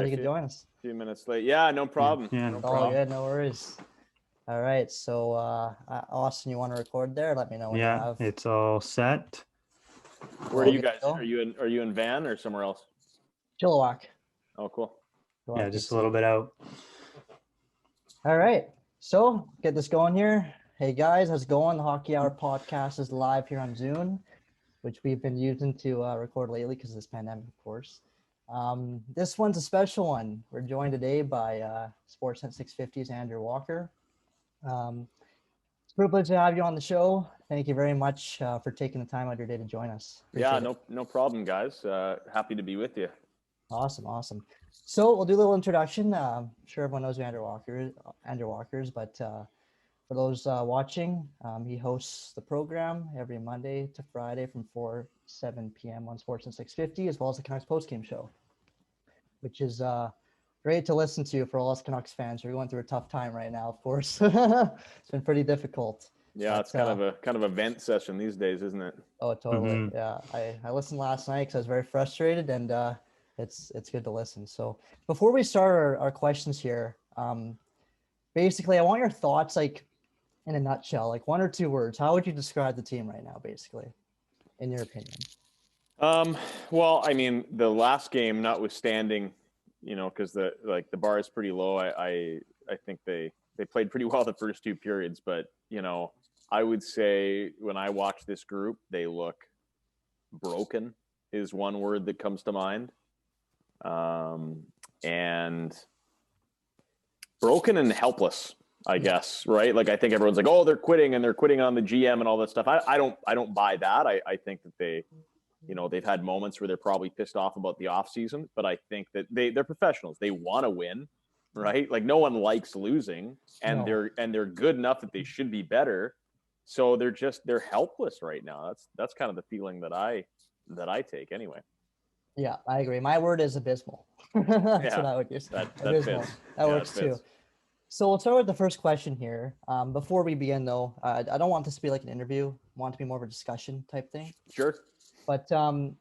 you could join us. A few minutes late. Yeah, no problem. Yeah. No All problem. good, no worries. All right, so Austin, you want to record there? Let me know when you have. It's all set. Where are you guys? Are you in Van or somewhere else? Chilliwack. Oh, cool. Yeah, just a little bit out. All right, so get this going here. Hey guys, how's it going? The Hockey Hour podcast is live here on Zoom, which we've been using to record lately because of this pandemic, of course. This one's a special one. We're joined today by Sportsnet 650's Andrew Walker. It's a privilege to have you on the show. Thank you very much for taking the time out of your day to join us. Appreciate it. No problem, guys. Happy to be with you. Awesome. So we'll do a little introduction. I'm sure everyone knows who Andrew Walker is, but for those watching, he hosts the program every Monday to Friday from 7 p.m. on Sportsnet 650, as well as the Canucks postgame show, which is great to listen to for all us Canucks fans who are going through a tough time right now, of course. It's been pretty difficult. Yeah, it's kind of a vent session these days, isn't it? Oh, totally. Mm-hmm. Yeah, I listened last night because I was very frustrated, and it's good to listen. So before we start our questions here, basically, I want your thoughts, like in a nutshell, like 1 or 2 words. How would you describe the team right now, basically, in your opinion? Well, I mean, the last game notwithstanding, because the bar is pretty low. I think they played pretty well the first 2 periods, but I would say when I watch this group, they look broken is one word that comes to mind. And broken and helpless, I guess, right? Like, I think everyone's like, oh, they're quitting and they're quitting on the GM and all that stuff. I don't buy that. I think that they've had moments where they're probably pissed off about the off season, but I think that they're professionals. They want to win, right? Like, no one likes losing, and they're good enough that they should be better. So they're helpless right now. That's kind of the feeling that I take anyway. Yeah, I agree. My word is abysmal. That's what I would use. That abysmal. fits. That works too. So we'll start with the first question here. Before we begin, though, I don't want this to be like an interview. I want it to be more of a discussion type thing. Sure. But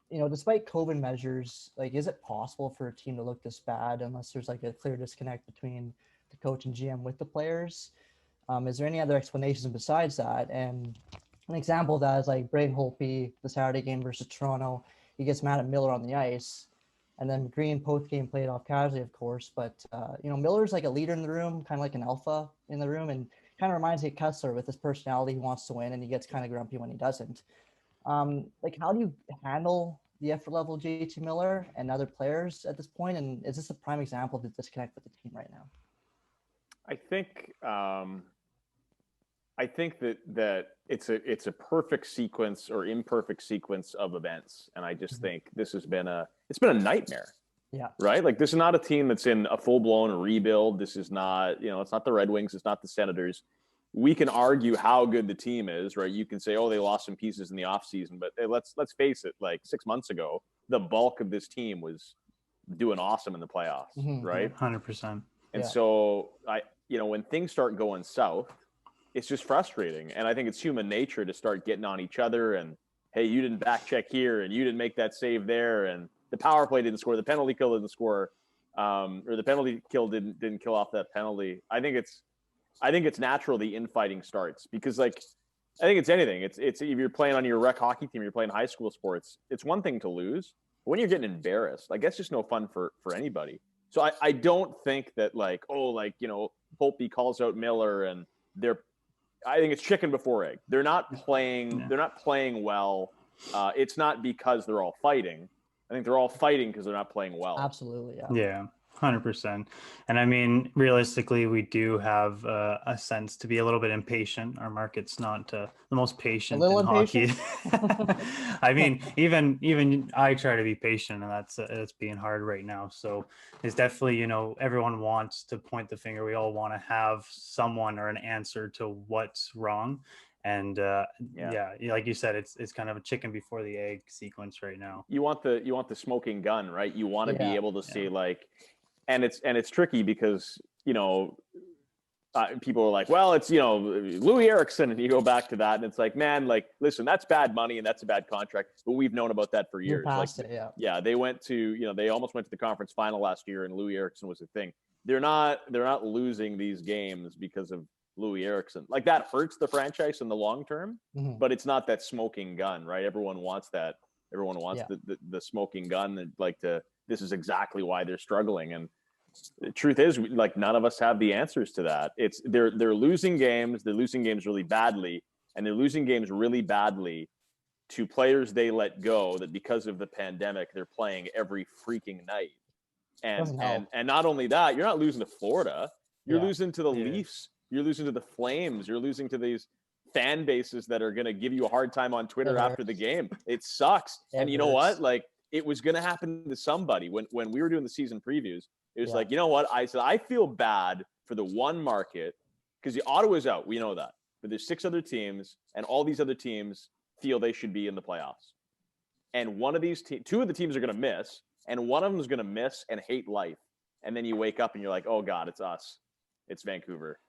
despite COVID measures, like, is it possible for a team to look this bad unless there's like a clear disconnect between the coach and GM with the players? Is there any other explanations besides that? And an example of that is like Braden Holtby, the Saturday game versus Toronto. He gets mad at Miller on the ice, and then Green post game played off casually, of course. But Miller's like a leader in the room, kind of like an alpha in the room, and kind of reminds me of Kessler with his personality. He wants to win, and he gets kind of grumpy when he doesn't. Like, how do you handle the effort level of JT Miller and other players at this point? And is this a prime example of the disconnect with the team right now? I think that it's a perfect sequence or imperfect sequence of events, and I just think this has been a nightmare. Yeah. Right. Like, this is not a team that's in a full blown rebuild. This is not it's not the Red Wings. It's not the Senators. We can argue how good the team is, right? You can say, oh, they lost some pieces in the offseason, but let's face it, like 6 months ago, the bulk of this team was doing awesome in the playoffs, right? 100%. And so when things start going south, it's just frustrating. And I think it's human nature to start getting on each other and, hey, you didn't back check here and you didn't make that save there, and the power play didn't score, the penalty kill didn't score, or the penalty kill didn't kill off that penalty. I think it's natural the infighting starts, because, like, I think it's anything. It's if you're playing on your rec hockey team, you're playing high school sports, it's one thing to lose. But when you're getting embarrassed, like, that's just no fun for anybody. So I don't think that, like, Holtby calls out Miller and I think it's chicken before egg. They're not playing. Yeah. They're not playing well. It's not because they're all fighting. I think they're all fighting because they're not playing well. Absolutely. Yeah. Yeah. 100%. And I mean, realistically, we do have a sense to be a little bit impatient. Our market's not the most patient in hockey. I mean, even I try to be patient, and that's being hard right now. So it's definitely, everyone wants to point the finger. We all want to have someone or an answer to what's wrong. And like you said, it's kind of a chicken before the egg sequence right now. You want the smoking gun, right? You want to be able to say, like, and it's tricky because people are like, well, it's, Louis Eriksson, and you go back to that, and it's like, man, like, listen, that's bad money and that's a bad contract, but we've known about that for You're years. past it, yeah. Yeah, they went to, they almost went to the conference final last year, and Louis Eriksson was a thing. They're not losing these games because of Louis Eriksson. Like, that hurts the franchise in the long term, but it's not that smoking gun, right? Everyone wants that. Everyone wants the smoking gun, and this is exactly why they're struggling. And the truth is, like, none of us have the answers to that. It's they're losing games. They're losing games really badly, and they're losing games really badly to players they let go that because of the pandemic they're playing every freaking night. And not only that, you're not losing to Florida. You're losing to the Leafs. You're losing to the Flames. You're losing to these fan bases that are going to give you a hard time on Twitter after the game. It sucks. And you know what? Like, it was going to happen to somebody when we were doing the season previews. It was like, you know what? I said, I feel bad for the one market because the Ottawa's out. We know that. But there's 6 other teams, and all these other teams feel they should be in the playoffs. And one of these 2 of the teams are going to miss, and one of them is going to miss and hate life. And then you wake up and you're like, oh, God, it's us. It's Vancouver.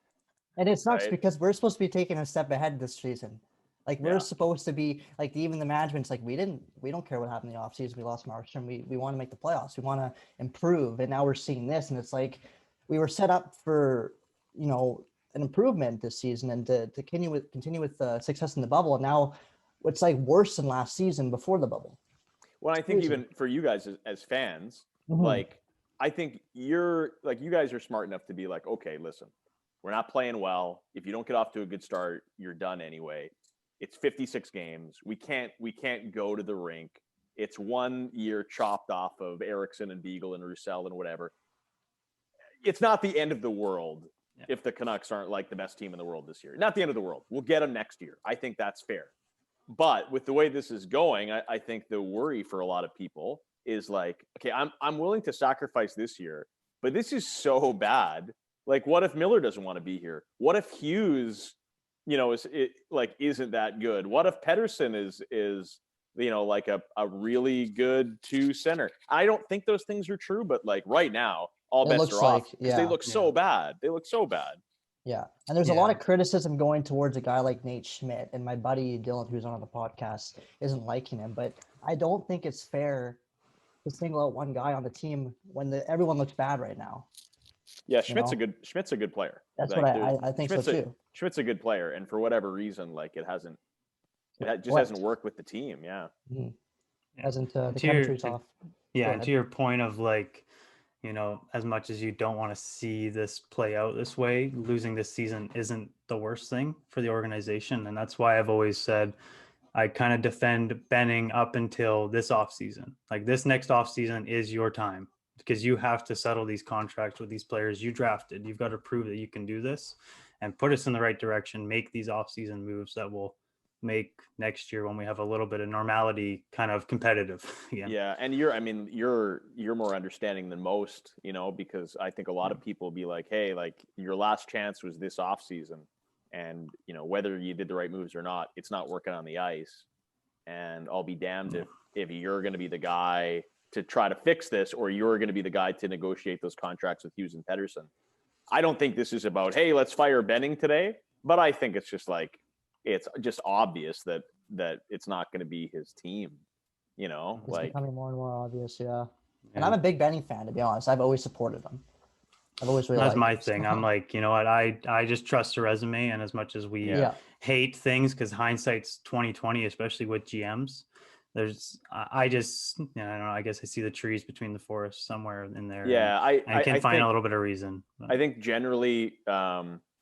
And it sucks because we're supposed to be taking a step ahead this season. Like, we're supposed to be, like, even the management's like, we don't care what happened in the offseason. We lost Markstrom. We want to make the playoffs. We want to improve. And now we're seeing this. And it's like, we were set up for, an improvement this season and to continue with success in the bubble. And now it's like worse than last season before the bubble. Well, I think even for you guys as fans, like, I think you guys are smart enough to be like, okay, listen, we're not playing well. If you don't get off to a good start, you're done anyway. It's 56 games. We can't go to the rink. It's 1 year chopped off of Eriksson and Beagle and Roussel and whatever. It's not the end of the world if the Canucks aren't like the best team in the world this year. Not the end of the world. We'll get them next year. I think that's fair. But with the way this is going, I think the worry for a lot of people is like, okay, I'm willing to sacrifice this year, but this is so bad. Like, what if Miller doesn't want to be here? What if Hughes, isn't that good? What if Pettersson is like a really good 2 center? I don't think those things are true, but like right now, all bets are off because they look so bad. They look so bad. Yeah. And there's a lot of criticism going towards a guy like Nate Schmidt, and my buddy Dylan, who's on the podcast, isn't liking him. But I don't think it's fair to single out one guy on the team when everyone looks bad right now. Yeah, Schmidt's a good player. That's what I think so too. Schmidt's a good player, and for whatever reason, like it hasn't worked with the team. Yeah, hasn't the chemistry's off. Yeah, and to your point of like, as much as you don't want to see this play out this way, losing this season isn't the worst thing for the organization, and that's why I've always said I kind of defend Benning up until this offseason. Like, this next offseason is your time, because you have to settle these contracts with these players you drafted. You've got to prove that you can do this and put us in the right direction, make these offseason moves that will make next year, when we have a little bit of normality, kind of competitive again. Yeah. And you're more understanding than most, because I think a lot of people be like, hey, like, your last chance was this offseason, and whether you did the right moves or not, it's not working on the ice. And I'll be damned if you're going to be the guy to try to fix this, or you're going to be the guy to negotiate those contracts with Hughes and Pettersson. I don't think this is about, hey, let's fire Benning today, but I think it's just like, it's just obvious that it's not going to be his team, It's becoming more and more obvious. Yeah. And I'm a big Benning fan, to be honest. I've always supported him. I've always really That's my him. thing. I'm like, you know what? I just trust the resume. And as much as we hate things, because hindsight's 2020, especially with GMs, I just, I don't know. I guess I see the trees between the forest somewhere in there. Yeah. I can find a little bit of reason. But I think generally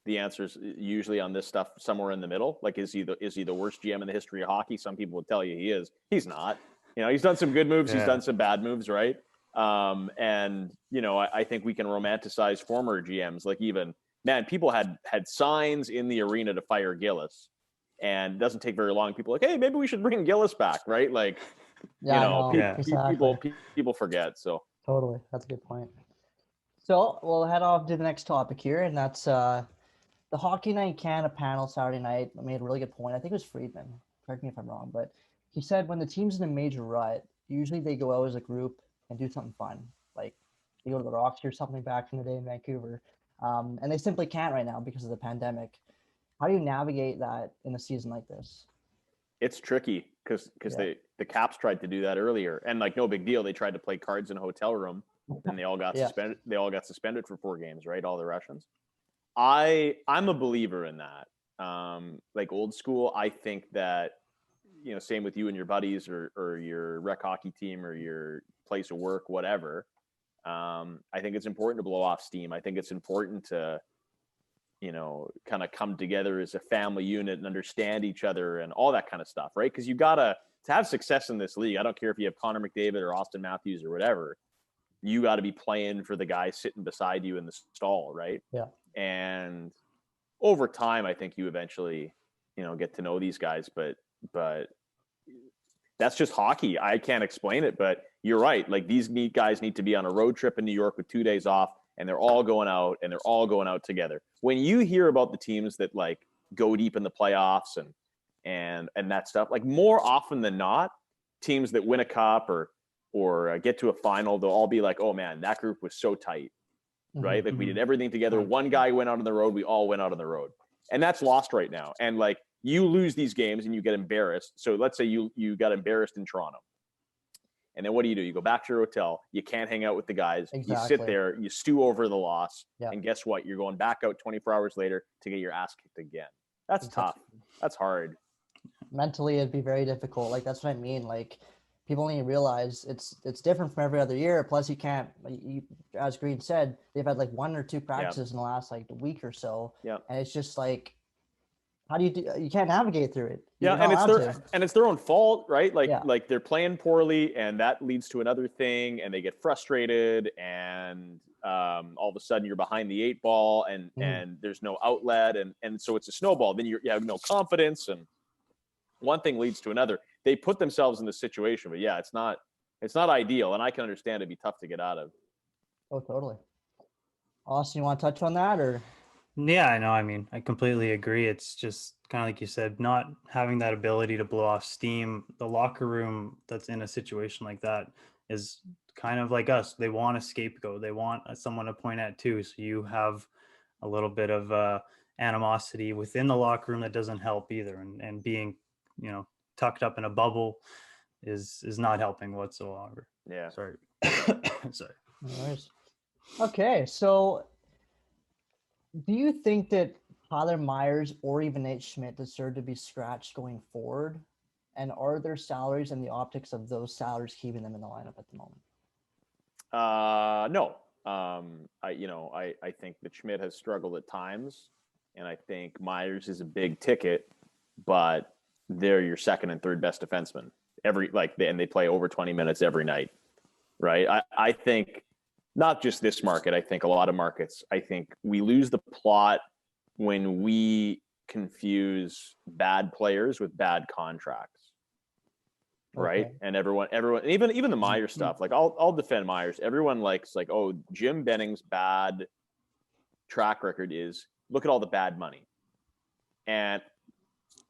the answer is usually on this stuff somewhere in the middle. Like, is he the worst GM in the history of hockey? Some people would tell you he is. He's not. He's done some good moves. He's done some bad moves, right? And I think we can romanticize former GMs. Like, even, man, people had signs in the arena to fire Gillis, and it doesn't take very long. People are like, hey, maybe we should bring Gillis back, right? Like, people forget. So totally, that's a good point. So we'll head off to the next topic here, and that's the Hockey Night Canada panel Saturday night. I made a really good point. I think it was Friedman. Correct me if I'm wrong, but he said when the team's in a major rut, usually they go out as a group and do something fun, like they go to the Rocks or something back in the day in Vancouver. And they simply can't right now because of the pandemic. How do you navigate that in a season like this? It's tricky because the Caps tried to do that earlier, and like no big deal. They tried to play cards in a hotel room, and they all got suspended. They all got suspended for 4 games, right? All the Russians. I'm a believer in that. Like old school, I think that, same with you and your buddies or your rec hockey team or your place of work, whatever. I think it's important to blow off steam. I think it's important to, kind of come together as a family unit and understand each other and all that kind of stuff, right? Because you to have success in this league. I don't care if you have Connor McDavid or Austin Matthews or whatever. You got to be playing for the guy sitting beside you in the stall, right? Yeah. And over time, I think you eventually, get to know these guys, but that's just hockey. I can't explain it, but you're right. Like these guys need to be on a road trip in New York with 2 days off, and they're all going out together. When you hear about the teams that like go deep in the playoffs and that stuff, like more often than not, teams that win a cup or get to a final, they'll all be like, oh man, that group was so tight, right? Like we did everything together. One guy went out on the road. We all went out on the road. And that's lost right now. And like you lose these games and you get embarrassed. So let's say you got embarrassed in Toronto. And then what do? You go back to your hotel. You can't hang out with the guys. Exactly. You sit there, you stew over the loss. Yeah. And guess what? You're going back out 24 hours later to get your ass kicked again. That's tough. That's hard. Mentally, it'd be very difficult. Like, that's what I mean. Like, people need to realize it's different from every other year. Plus, you can't, as Green said, they've had like 1 or 2 practices in the last like week or so. Yeah. And it's just like, how do you can't navigate through it. Yeah, and it's their own fault, right? Like they're playing poorly, and that leads to another thing, and they get frustrated, and all of a sudden you're behind the 8 ball, and there's no outlet, and so it's a snowball. Then you have no confidence, and one thing leads to another. They put themselves in this situation, but yeah, it's not ideal, and I can understand it'd be tough to get out of. Oh, totally. Austin, you want to touch on that or? Yeah, I know. I mean, I completely agree. It's just kind of like you said, not having that ability to blow off steam. The locker room that's in a situation like that is kind of like us. They want a scapegoat. They want someone to point at too. So you have a little bit of animosity within the locker room that doesn't help either. And being, tucked up in a bubble is not helping whatsoever. Yeah. Sorry. Sorry. No worries. Okay, so do you think that Tyler Myers or even Nate Schmidt deserve to be scratched going forward? And are their salaries and the optics of those salaries keeping them in the lineup at the moment? No. I think that Schmidt has struggled at times, and I think Myers is a big ticket, but they're your second and third best defenseman and they play over 20 minutes every night, right? I think not just this market. I think a lot of markets. I think we lose the plot when we confuse bad players with bad contracts, right? Okay. And everyone, even the Myers stuff. Like I'll defend Myers. Everyone likes oh, Jim Benning's bad track record is look at all the bad money, and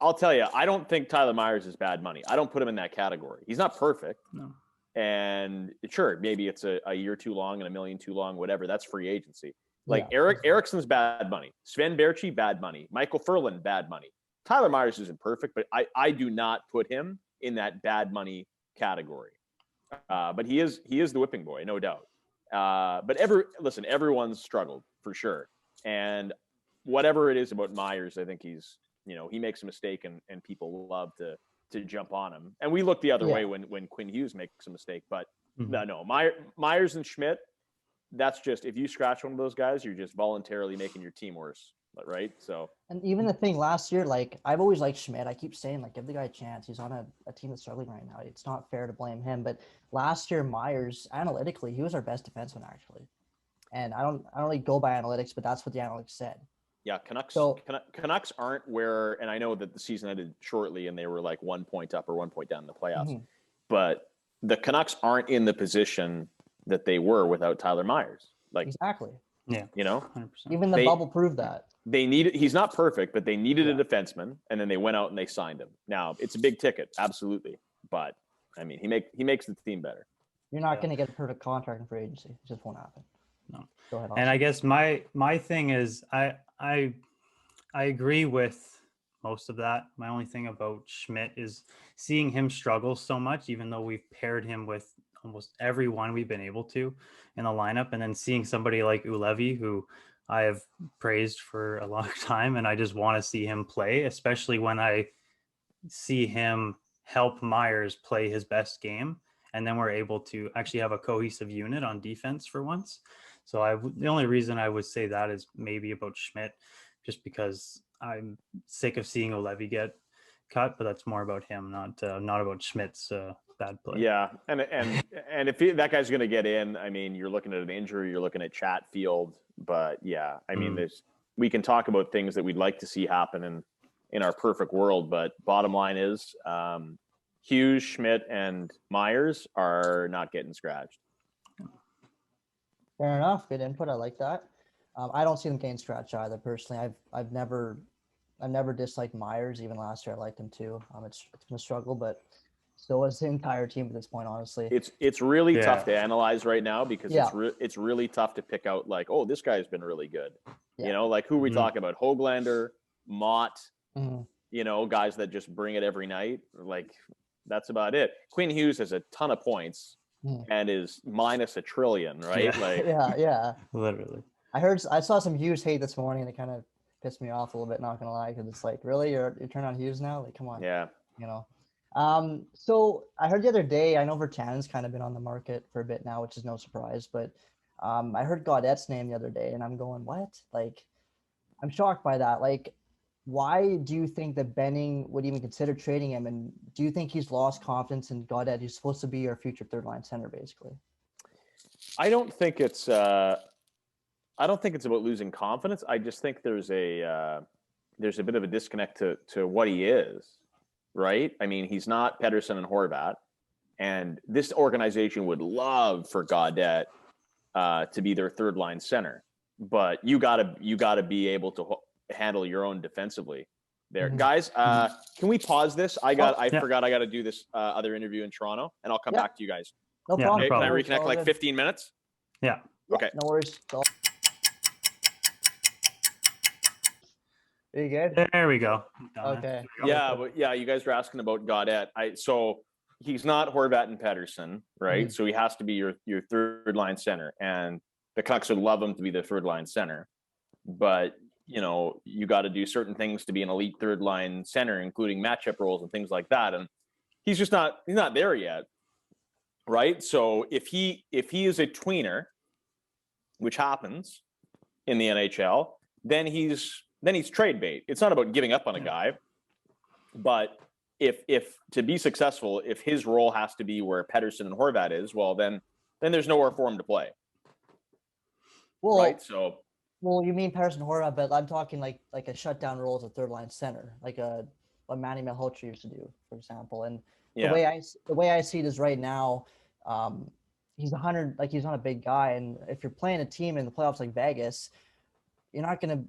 I'll tell you, I don't think Tyler Myers is bad money. I don't put him in that category. He's not perfect. No. And sure, maybe it's a year too long and $1 million too long, whatever. That's free agency. Like Ericsson's bad money. Sven Baertschi, bad money. Michael Furlan, bad money. Tyler Myers isn't perfect, but I do not put him in that bad money category. But he is the whipping boy, no doubt. But everyone's struggled for sure. And whatever it is about Myers, I think he's, he makes a mistake and people love to jump on him. And we look the other way when Quinn Hughes makes a mistake. But no, Myers and Schmidt, that's just, if you scratch one of those guys, you're just voluntarily making your team worse, right? So. And even the thing last year, I've always liked Schmidt. I keep saying, give the guy a chance. He's on a team that's struggling right now. It's not fair to blame him. But last year, Myers, analytically, he was our best defenseman, actually. And I don't really go by analytics, but that's what the analytics said. Yeah, Canucks aren't where, and I know that the season ended shortly and they were 1 point up or 1 point down in the playoffs, but the Canucks aren't in the position that they were without Tyler Myers. Exactly. Yeah. 100%. Even the bubble proved that. He's not perfect, but they needed a defenseman, and then they went out and they signed him. Now, it's a big ticket, absolutely. But, I mean, he makes the team better. You're not going to get a perfect contract in free agency. It just won't happen. No. Go ahead, And I Austin. guess my thing is I agree with most of that. My only thing about Schmidt is seeing him struggle so much, even though we've paired him with almost everyone we've been able to in the lineup, and then seeing somebody like Ulevi, who I have praised for a long time, and I just want to see him play, especially when I see him help Myers play his best game, and then we're able to actually have a cohesive unit on defense for once. So the only reason I would say that is maybe about Schmidt, just because I'm sick of seeing Olevi get cut, but that's more about him, not about Schmidt's bad play. Yeah, and if that guy's going to get in, I mean, you're looking at an injury, you're looking at Chatfield, but yeah, I mean, we can talk about things that we'd like to see happen in our perfect world, but bottom line is, Hughes, Schmidt, and Myers are not getting scratched. Fair enough. Good input. I like that. I don't see them getting scratched either. Personally, I've never disliked Myers. Even last year, I liked him too. It's been a struggle, but so was the entire team at this point. Honestly, it's really tough to analyze right now because Yeah. it's really tough to pick out like, oh, this guy's been really good. Yeah. You know, like who are we talking about? Hoglander, Mott. Mhm. You know, guys that just bring it every night. Like that's about it. Quinn Hughes has a ton of points and is minus $1 trillion, right? Yeah. Like, yeah. Literally. I saw some Hughes hate this morning. It kind of pissed me off a little bit. Not gonna lie, because it's like, really, you're turning on Hughes now? Like, come on. yeah. You know. So I heard the other day. I know Vertanen's kind of been on the market for a bit now, which is no surprise. But I heard Gaudette's name the other day, and I'm going, what? Like, I'm shocked by that. Like, why do you think that Benning would even consider trading him? And do you think he's lost confidence in Gaudette, who's supposed to be your future third line center, basically? I don't think it's about losing confidence. I just think there's a bit of a disconnect to what he is, right? I mean, he's not Pettersson and Horvat, and this organization would love for Gaudette to be their third line center, but you gotta be able to handle your own defensively. There, guys. Can we pause this? I forgot I got to do this other interview in Toronto, and I'll come back to you guys. No problem. Okay, no can I problem. reconnect in like 15 minutes? Yeah. Okay. No worries. Are you good? There we go. Okay. Yeah, but yeah, you guys were asking about Gaudette. So he's not Horvat and Pettersson, right? So he has to be your third line center, and the Canucks would love him to be the third line center. But you know, you got to do certain things to be an elite third line center, including matchup roles and things like that. And he's not there yet, right? So if he is a tweener, which happens in the NHL, then he's trade bait. It's not about giving up on a guy, but if to be successful, if his role has to be where Pettersson and Horvat is, well, then there's nowhere for him to play. Well, right. So. Well, you mean Pettersson Horvat, but I'm talking like a shutdown role as a third line center, like what Manny Malhotra used to do, for example. And the way I see it is right now, he's 100, like he's not a big guy, and if you're playing a team in the playoffs like Vegas, you're not gonna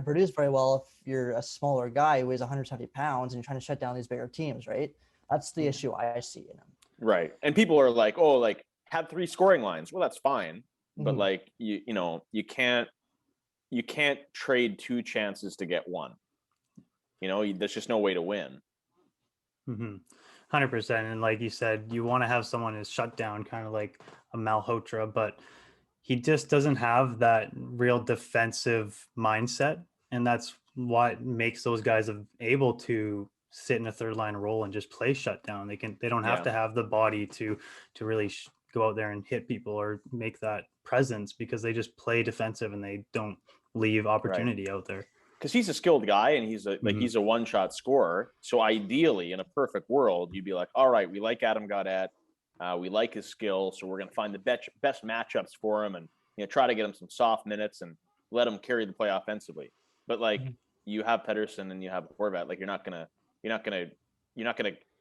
produce very well if you're a smaller guy who weighs 170 pounds and you're trying to shut down these bigger teams, right? That's the issue I see in him. Right, and people are like, oh, like have 3 scoring lines. Well, that's fine. But like you can't trade 2 chances to get 1. You know, there's just no way to win. 100%. And like you said, you want to have someone who's shut down, kind of like a Malhotra, but he just doesn't have that real defensive mindset, and that's what makes those guys able to sit in a third line role and just play shutdown. They don't have to have the body to really go out there and hit people or make that presence, because they just play defensive and they don't leave opportunity out there. Because he's a skilled guy and he's a one-shot scorer. So ideally, in a perfect world, you'd be like, all right, we like Adam Gaudette, we like his skill, so we're going to find the best matchups for him, and try to get him some soft minutes and let him carry the play offensively. But like you have Pettersson and you have Horvat, like you're not gonna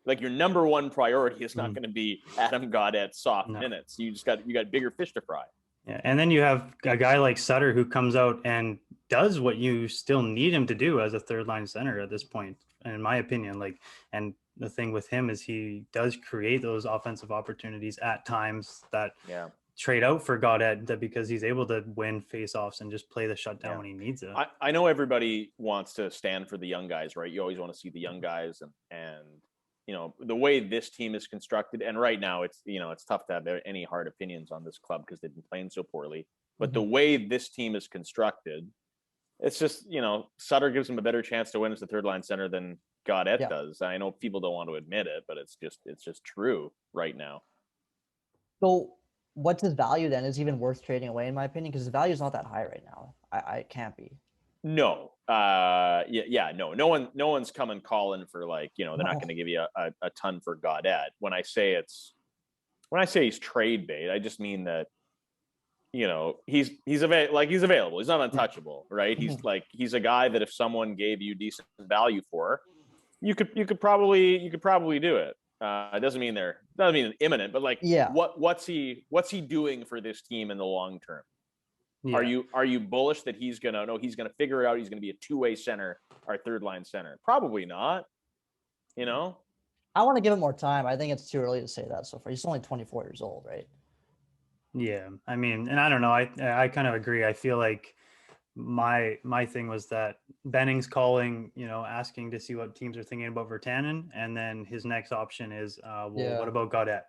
like your number one priority is not going to be Adam Gaudette's soft minutes. You got bigger fish to fry. Yeah, and then you have a guy like Sutter who comes out and does what you still need him to do as a third line center at this point, in my opinion. Like, and the thing with him is he does create those offensive opportunities at times that trade out for Gaudette because he's able to win faceoffs and just play the shutdown when he needs it. I know everybody wants to stand for the young guys, right? You always want to see the young guys, and you know, the way this team is constructed, and right now it's, you know, it's tough to have any hard opinions on this club because they've been playing so poorly. But the way this team is constructed, it's just, you know, Sutter gives him a better chance to win as the third line center than Gaudette does. I know people don't want to admit it, but it's just true right now. So what's his value then? Is he even worth trading away, in my opinion? Because his value is not that high right now. I can't be. No. No. No one's coming calling for, like, you know, they're not going to give you a ton for Gaudette. When I say he's trade bait, I just mean that, you know, he's available. He's not untouchable, right? He's a guy that if someone gave you decent value for, you could probably do it. It doesn't mean imminent, but like, what's he doing for this team in the long term? Yeah. Are you bullish that he's gonna figure it out? He's gonna be a two-way center, our third line center? Probably not. You know, I want to give him more time. I think it's too early to say that so far. He's only 24 years old, right? Yeah, I mean, and I don't know. I kind of agree. I feel like my thing was that Benning's calling, you know, asking to see what teams are thinking about Virtanen, and then his next option is, what about Gaudette?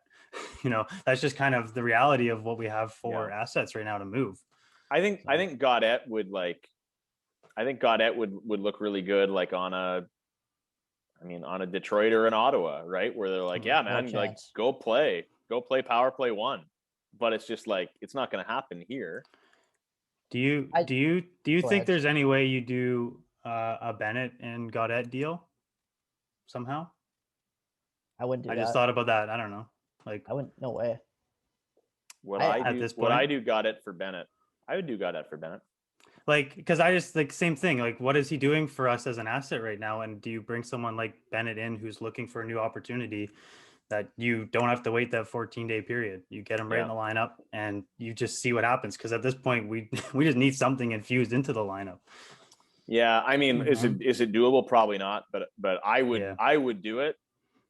You know, that's just kind of the reality of what we have for assets right now to move. I think Gaudette would look really good, like on a Detroit or an Ottawa, right? Where they're like, yeah, man, like go play power play one. But it's just like, it's not going to happen here. Do you think there's any way you do a Bennett and Gaudette deal somehow? I wouldn't do that. I just thought about that. I don't know. Like, I wouldn't. No way. I do Gaudette for Bennett. I would do Gaudette for Bennett. Like, because I just like same thing. Like, what is he doing for us as an asset right now? And do you bring someone like Bennett in who's looking for a new opportunity that you don't have to wait that 14-day period? You get him right in the lineup and you just see what happens. Because at this point, we just need something infused into the lineup. Yeah, I mean, is it doable? Probably not. But I would do it.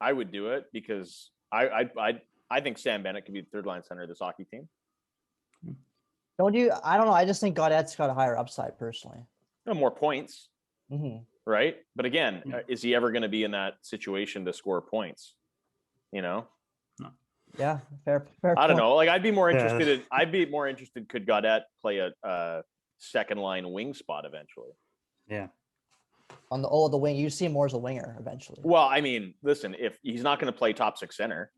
I would do it because I think Sam Bennett could be the third line center of this hockey team. Don't you? I don't know. I just think Gaudette's got a higher upside personally. No, more points, right? But again, is he ever going to be in that situation to score points? You know? No. Yeah, fair. I don't know. Like, I'd be more interested. Could Gaudette play a second line wing spot eventually? Yeah. On the wing, you see him more as a winger eventually. Well, I mean, listen, if he's not going to play top six center,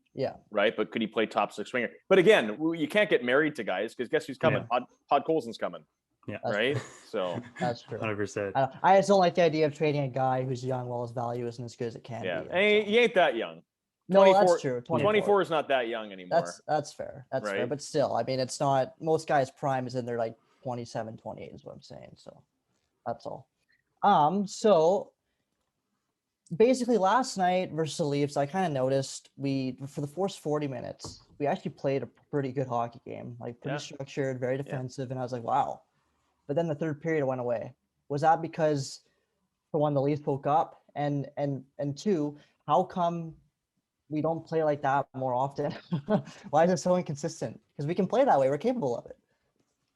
right? But could he play top six winger? But again, you can't get married to guys because guess who's coming? Pod Colson's coming. Yeah. Right. So that's true. 100%. I just don't like the idea of trading a guy who's young while his value isn't as good as it can be. And he ain't that young. No, that's true. 24 is not that young anymore. That's fair. That's fair. But still, I mean, it's not, most guys' prime is in their like 27, 28 is what I'm saying. So that's all. So basically last night versus the Leafs, I kind of noticed for the first 40 minutes, we actually played a pretty good hockey game, like pretty structured, very defensive. And I was like, wow. But then the third period went away. Was that because, for one, the Leafs woke up, and two, how come we don't play like that more often? Why is it so inconsistent? Because we can play that way. We're capable of it.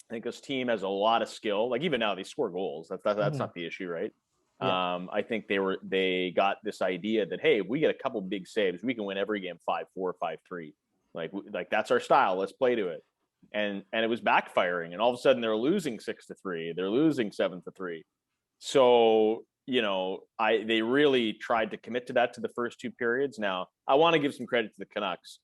I think this team has a lot of skill. Like, even now, they score goals. That's not the issue, right? Yeah. I think they got this idea that, hey, if we get a couple big saves, we can win every game 5-4, 5-3. Like that's our style. Let's play to it. And it was backfiring. And all of a sudden, they're losing 6-3. They're losing 7-3. So, you know, they really tried to commit to that to the first two periods. Now, I want to give some credit to the Canucks,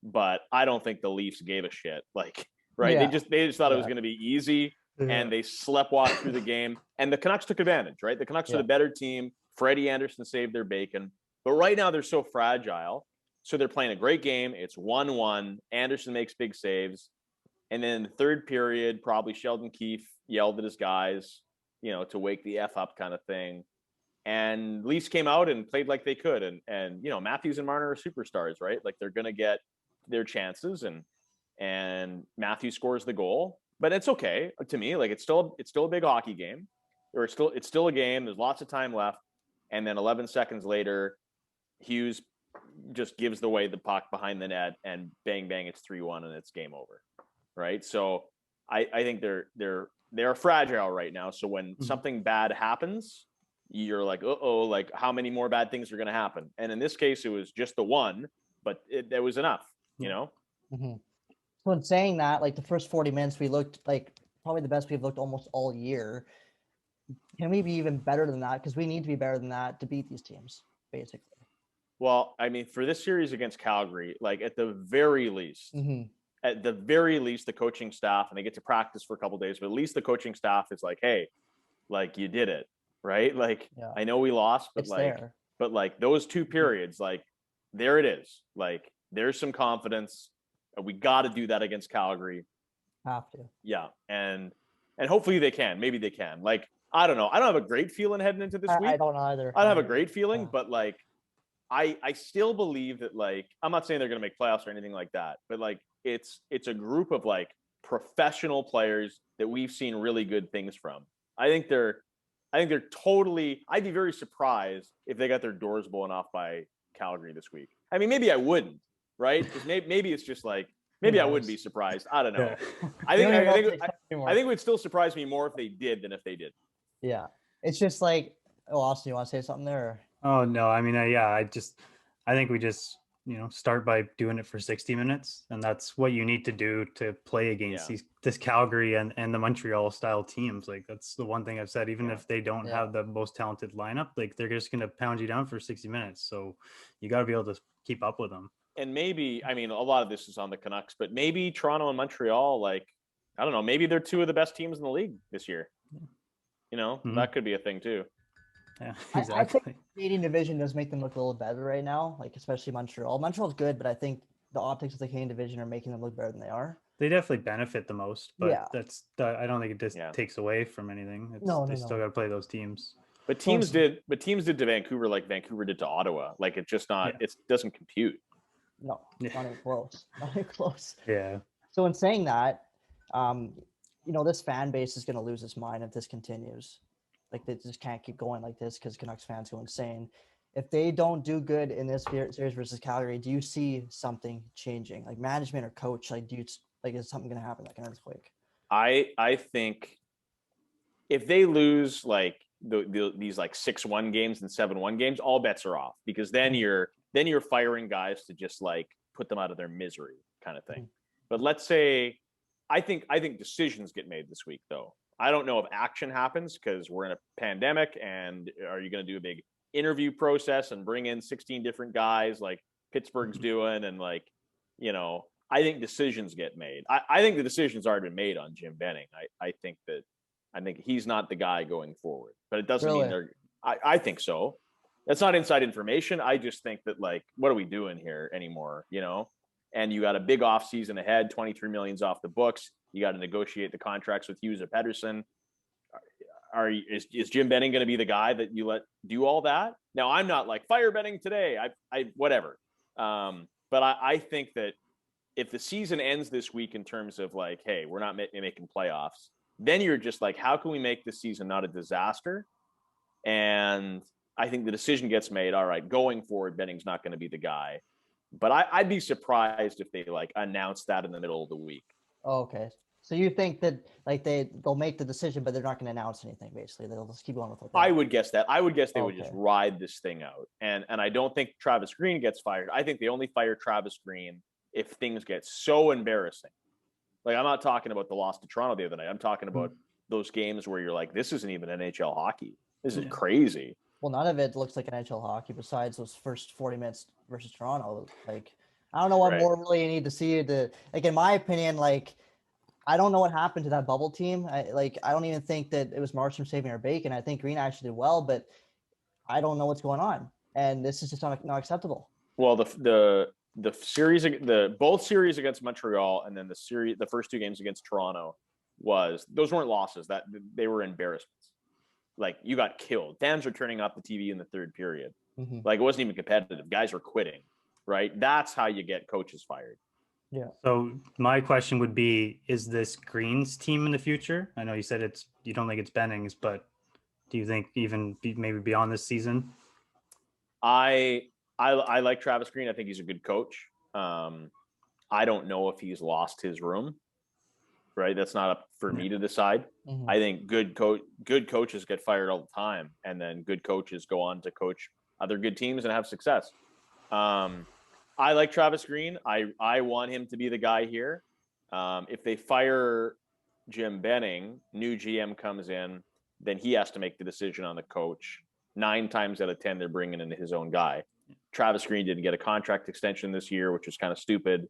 but I don't think the Leafs gave a shit. Like, right? Yeah. They just thought it was going to be easy, and they sleptwalked through the game. And the Canucks took advantage, right? The Canucks are the better team. Freddie Anderson saved their bacon. But right now, they're so fragile. So they're playing a great game. It's 1-1. Anderson makes big saves. And then in the third period, probably Sheldon Keefe yelled at his guys, you know, to wake the F up kind of thing. And Leafs came out and played like they could. And you know, Matthews and Marner are superstars, right? Like, they're going to get their chances, and Matthews scores the goal. But it's okay to me. Like, it's still a big hockey game, or it's still a game. There's lots of time left. And then 11 seconds later, Hughes just gives away the puck behind the net, and bang, bang, it's 3-1, and it's game over. right? So I think they're fragile right now. So when something bad happens, you're like, uh-oh, like how many more bad things are going to happen? And in this case, it was just the one, but it was enough, you know? Mm-hmm. So in saying that, like the first 40 minutes, we looked like probably the best we've looked almost all year. Can we be even better than that? Because we need to be better than that to beat these teams, basically. Well, I mean, for this series against Calgary, like at the very least, the coaching staff, and they get to practice for a couple of days, but at least the coaching staff is like, hey, like you did it, right? Like I know we lost, but like those 2 periods, like there it is. Like there's some confidence. We got to do that against Calgary. Have to. Yeah, and hopefully they can. Maybe they can. Like I don't know. I don't have a great feeling heading into this week. I don't either. I don't have a great feeling, but like I still believe that, like, I'm not saying they're going to make playoffs or anything like that, but like it's a group of like professional players that we've seen really good things from. I think they're totally. I'd be very surprised if they got their doors blown off by Calgary this week. I mean, maybe I wouldn't, right? Because maybe it's just like maybe I wouldn't be surprised. I don't know. Yeah. I think it would still surprise me more if they did than if they did. Yeah, it's just like, oh, Austin, you want to say something there? Or? Oh no, I mean, I think we just start by doing it for 60 minutes, and that's what you need to do to play against this Calgary and the Montreal style teams. Like that's the one thing I've said. Even if they don't have the most talented lineup, like they're just gonna pound you down for 60 minutes. So you got to be able to keep up with them. And maybe, I mean, a lot of this is on the Canucks, but maybe Toronto and Montreal, like I don't know, maybe they're 2 of the best teams in the league this year. That could be a thing too. Yeah, exactly. I think the Canadian division does make them look a little better right now, like especially Montreal. Montreal's good, but I think the optics of the Canadian division are making them look better than they are. They definitely benefit the most, but I don't think it just takes away from anything. They still got to play those teams. But teams did to Vancouver like Vancouver did to Ottawa. Like it's just not. It doesn't compute. No, not even close. Not even close. Yeah. So in saying that, this fan base is going to lose its mind if this continues. Like they just can't keep going like this because Canucks fans go insane. If they don't do good in this series versus Calgary, do you see something changing, like management or coach? Like, is something going to happen like an earthquake? I think if they lose like these like 6-1 games and 7-1 games, all bets are off because then you're firing guys to just like put them out of their misery kind of thing. But let's say I think decisions get made this week though. I don't know if action happens because we're in a pandemic, and are you going to do a big interview process and bring in 16 different guys like Pittsburgh's doing? And like, I think decisions get made. I think the decision's already been made on Jim Benning. I think he's not the guy going forward, but it doesn't mean they're, I think so. That's not inside information. I just think that like, what are we doing here anymore? And you got a big off season ahead, 23 million's off the books. You got to negotiate the contracts with Hughes or Pedersen. Is Jim Benning going to be the guy that you let do all that? Now, I'm not like fire Benning today. I whatever. But I think that if the season ends this week in terms of like, hey, we're not making playoffs, then you're just like, how can we make this season not a disaster? And I think the decision gets made. All right, going forward, Benning's not going to be the guy. But I'd be surprised if they like announce that in the middle of the week. Oh, okay. So you think that like they'll make the decision, but they're not going to announce anything. Basically, they'll just keep going with it. I would guess that. I would guess they would just ride this thing out. And I don't think Travis Green gets fired. I think they only fire Travis Green if things get so embarrassing. Like I'm not talking about the loss to Toronto the other night. I'm talking about those games where you're like, this isn't even NHL hockey. This is crazy. Well, none of it looks like NHL hockey besides those first 40 minutes versus Toronto. Like, I don't know what more really you need to see to, like, in my opinion, like, I don't know what happened to that bubble team. I don't even think that it was Markstrom saving our bacon. I think Green actually did well, but I don't know what's going on. And this is just not acceptable. Well, the series, both series against Montreal and then the first 2 games against Toronto those weren't losses, that they were embarrassments. Like you got killed. Fans are turning off the TV in the third period. Like it wasn't even competitive. Guys were quitting, right? That's how you get coaches fired. Yeah. So my question would be, is this Green's team in the future? I know you said you don't think it's Benning's, but do you think even maybe beyond this season? I like Travis Green. I think he's a good coach. I don't know if he's lost his room. right? That's not up for me to decide. Mhm. I think good coaches get fired all the time, and then good coaches go on to coach other good teams and have success. I like Travis Green. I want him to be the guy here. If they fire Jim Benning, new GM comes in, then he has to make the decision on the coach. 9 times out of 10, they're bringing in his own guy. Travis Green didn't get a contract extension this year, which was kind of stupid,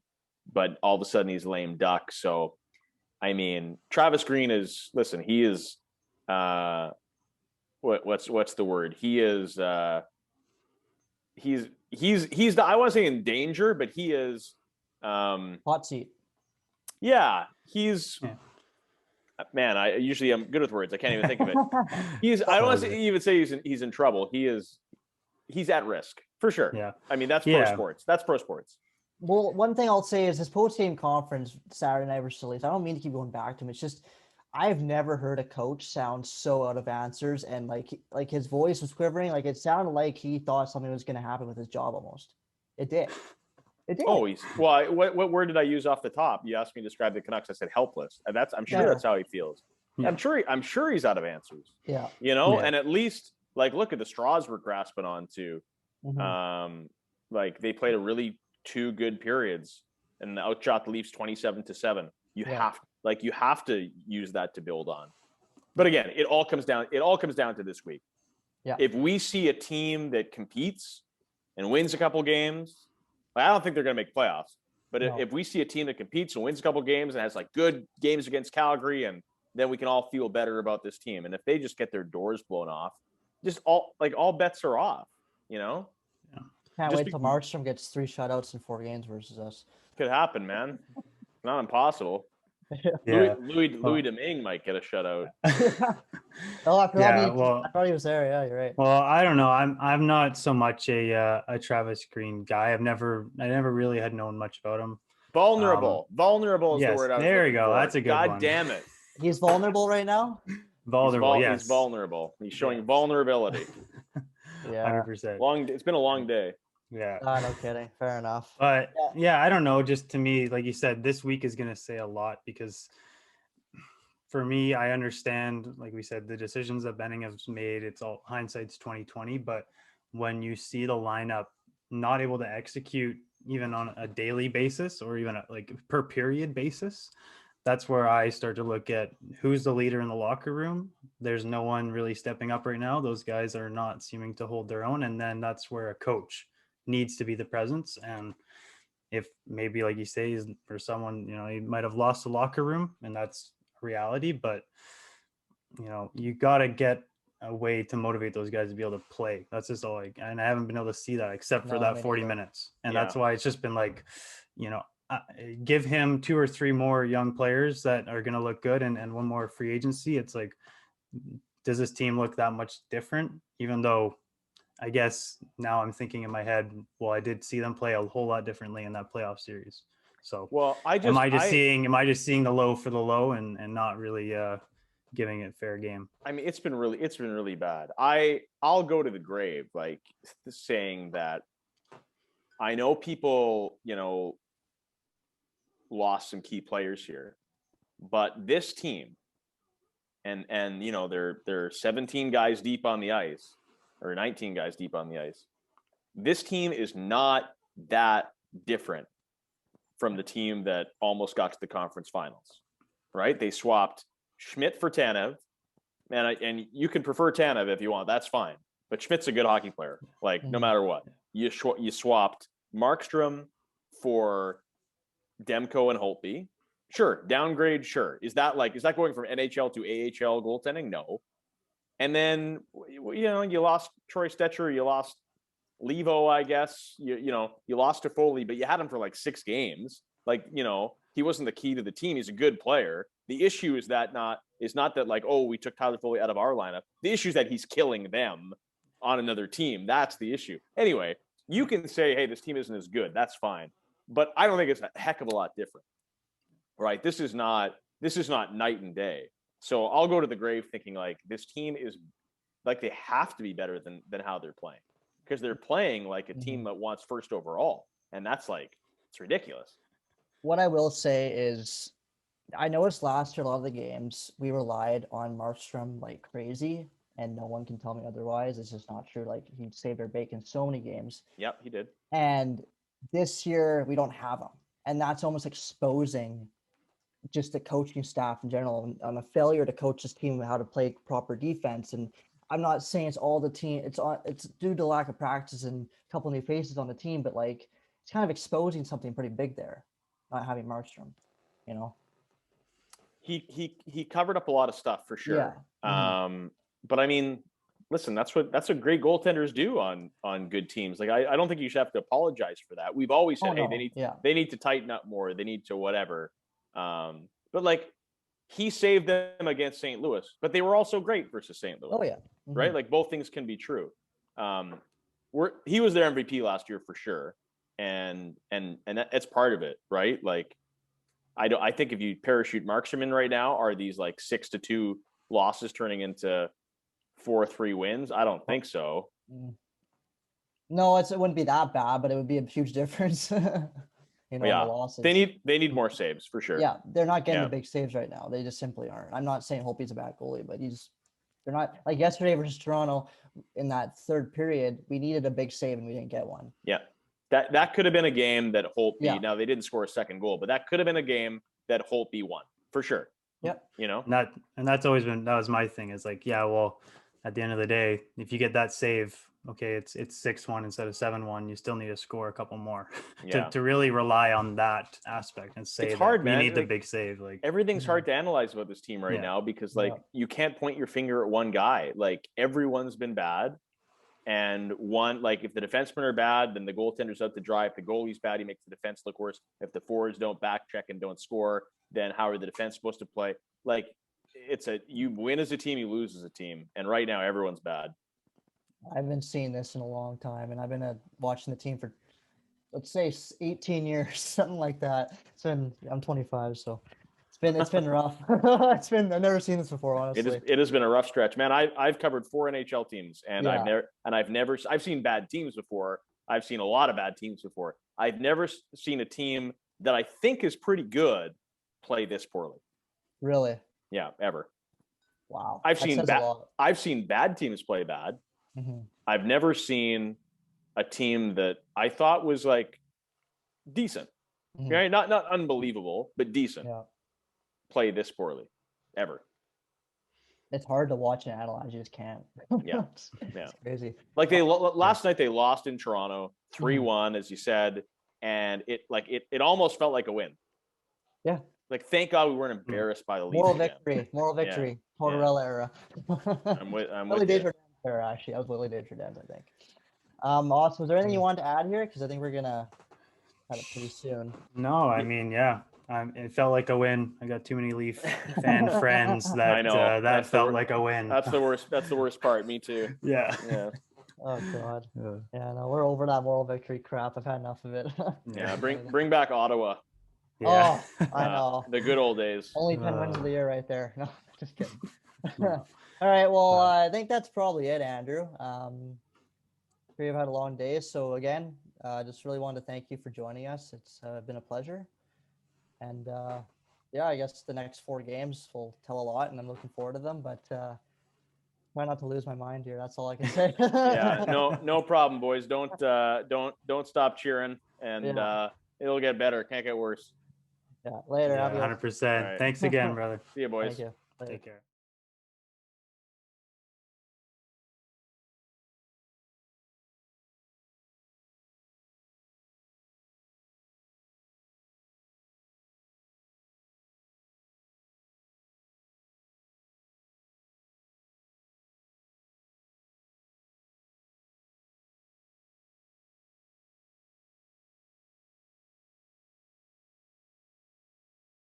but all of a sudden he's lame duck. So, I mean, Travis Green is, listen, he is, what's the word? He is, he's the, I want to say in danger, but he is, Hot seat. yeah, he's, man, I'm good with words. I can't even think of it. I don't want to even say he's in trouble. He's at risk for sure. Yeah. I mean, that's pro sports. That's pro sports. Well, one thing I'll say is his post-game conference Saturday night versus Leafs. I don't mean to keep going back to him. It's just I've never heard a coach sound so out of answers, and like his voice was quivering. Like it sounded like he thought something was going to happen with his job. Almost, it did. It did. Oh, what word did I use off the top? You asked me to describe the Canucks. I said helpless. I'm sure that's how he feels. Yeah. I'm sure he's out of answers. Yeah. And at least like look at the straws we're grasping onto. Mm-hmm. Like they played a really 2 good periods and outshot the Leafs 27-7. You have to use that to build on. But again, it all comes down to this week. Yeah. If we see a team that competes and wins a couple games, I don't think they're going to make playoffs. But if we see a team that competes and wins a couple games and has like good games against Calgary, and then we can all feel better about this team. And if they just get their doors blown off, just all bets are off, you know? Yeah. Can't wait till Markstrom gets 3 shutouts in 4 games versus us. Could happen, man. Not impossible. Yeah. Louis Domingue might get a shutout. I thought he was there. Yeah, you're right. Well, I don't know. I'm not so much a Travis Green guy. I never really had known much about him. Vulnerable is the word I was there you go. for. That's a good God one. Damn it. He's vulnerable right now? Vulnerable, yes. He's vulnerable. He's showing vulnerability. Yeah. 100%. It's been a long day. Yeah. No kidding. Fair enough. But I don't know. Just to me, like you said, this week is going to say a lot because for me, I understand, like we said, the decisions that Benning has made, it's all hindsight's 2020. But when you see the lineup not able to execute even on a daily basis or even like per period basis, that's where I start to look at who's the leader in the locker room. There's no one really stepping up right now. Those guys are not seeming to hold their own. And then that's where a coach needs to be the presence. And if maybe, like you say, for someone, he might have lost the locker room and that's reality, but you got to get a way to motivate those guys to be able to play. That's just all and I haven't been able to see that except for that 40 minutes. And that's why it's just been like, give him 2 or 3 more young players that are going to look good and one more free agency. It's like, does this team look that much different? Even though I guess now I'm thinking in my head, well, I did see them play a whole lot differently in that playoff series. So am I just seeing the low for the low and not really giving it fair game? I mean, it's been really bad. I'll go to the grave, like saying that I know people, lost some key players here, but this team and they're 17 guys deep on the ice or 19 guys deep on the ice. This team is not that different from the team that almost got to the conference finals, right? They swapped Schmidt for Tanev, and you can prefer Tanev if you want, that's fine. But Schmidt's a good hockey player, like no matter what. You swapped Markstrom for Demko and Holtby. Sure, downgrade, sure. Is that going from NHL to AHL goaltending? No. And then you lost Troy Stetcher, you lost Levo, I guess. You lost to Foley, but you had him for like 6 games. Like, he wasn't the key to the team. He's a good player. The issue is not that like, oh, we took Tyler Foley out of our lineup. The issue is that he's killing them on another team. That's the issue. Anyway, you can say, hey, this team isn't as good. That's fine. But I don't think it's a heck of a lot different. Right? This is not night and day. So I'll go to the grave thinking like this team is like they have to be better than how they're playing, because they're playing like a team that wants first overall, and that's like, it's ridiculous. What I will say is I noticed last year a lot of the games we relied on Markstrom like crazy, and no one can tell me otherwise. It's just not true. Like he saved our bacon so many games. Yep, he did. And this year we don't have him, and that's almost exposing just the coaching staff in general on a failure to coach this team how to play proper defense. And I'm not saying it's all the team. It's due to lack of practice and a couple new faces on the team, but like it's kind of exposing something pretty big there, not having Markstrom. You know. He covered up a lot of stuff for sure. Yeah. Mm-hmm. But I mean, listen, that's what great goaltenders do on good teams. Like I don't think you should have to apologize for that. We've always said, they need to tighten up more. They need to whatever. But like he saved them against St. Louis, but they were also great versus St. Louis. Oh yeah. Mm-hmm. Right. Like both things can be true. He was their MVP last year for sure. And that's part of it. Right. Like, I think if you parachute Markstrom in right now, are these like 6-2 losses turning into 4-3 wins? I don't think so. No, it wouldn't be that bad, but it would be a huge difference. The losses. They need more saves for sure. Yeah, they're not getting the big saves right now. They just simply aren't. I'm not saying Holtby's a bad goalie, but they're not. Like yesterday versus Toronto in that third period, we needed a big save and we didn't get one. Yeah. That could have been a game that Holtby, now they didn't score a second goal, but that could have been a game that Holtby won for sure. Yep. You know? That's always been, that was my thing, is like, yeah, well, at the end of the day, if you get that save, okay, it's 6-1 instead of 7-1, you still need to score a couple more to really rely on that aspect and say it's hard, man. You need the big save. Like everything's hard to analyze about this team right now because you can't point your finger at one guy. Like everyone's been bad. And one, like if the defensemen are bad, then the goaltender's out to dry. If the goalie's bad, he makes the defense look worse. If the forwards don't back check and don't score, then how are the defense supposed to play? Like you win as a team, you lose as a team. And right now everyone's bad. I've been seeing this in a long time, and I've been watching the team for, let's say, 18 years, something like that. I'm 25, so it's been rough. I've never seen this before, honestly. It has been a rough stretch, man. I've covered 4 NHL teams, and I've seen bad teams before. I've seen a lot of bad teams before. I've never seen a team that I think is pretty good play this poorly. Really? Yeah, ever. Wow. I've seen bad teams play bad. Mm-hmm. I've never seen a team that I thought was like decent. Mm-hmm. Right? Not unbelievable, but decent. Yeah. Play this poorly ever. It's hard to watch and analyze. You just can't. Yeah. It's crazy. Like last night they lost in Toronto 3-1, as you said, and it almost felt like a win. Yeah. Like thank God we weren't embarrassed by the Leafs. Moral victory. Tortorella era. I'm with Willie Desjardins era, actually. I was Willie Desjardins, I think. Awesome. Is there anything you want to add here? Because I think we're gonna have it pretty soon. No, I mean, yeah. It felt like a win. I got too many Leaf fan friends that that felt like a win. That's the worst. That's the worst part. Me too. Yeah. Oh God. Yeah. No, we're over that moral victory crap. I've had enough of it. Yeah. Bring back Ottawa. Yeah. Oh, I know. The good old days. Only 10 wins of the year right there. No, just kidding. All right. Well, I think that's probably it, Andrew. We've had a long day. So again, just really wanted to thank you for joining us. It's been a pleasure. And I guess the next 4 games will tell a lot, and I'm looking forward to them. But try not to lose my mind here. That's all I can say. Yeah, no problem, boys. Don't stop cheering, and it'll get better. Can't get worse. Yeah, later. 100%. Right. Thanks again, brother. See you, boys. Thank you. Later. Take care.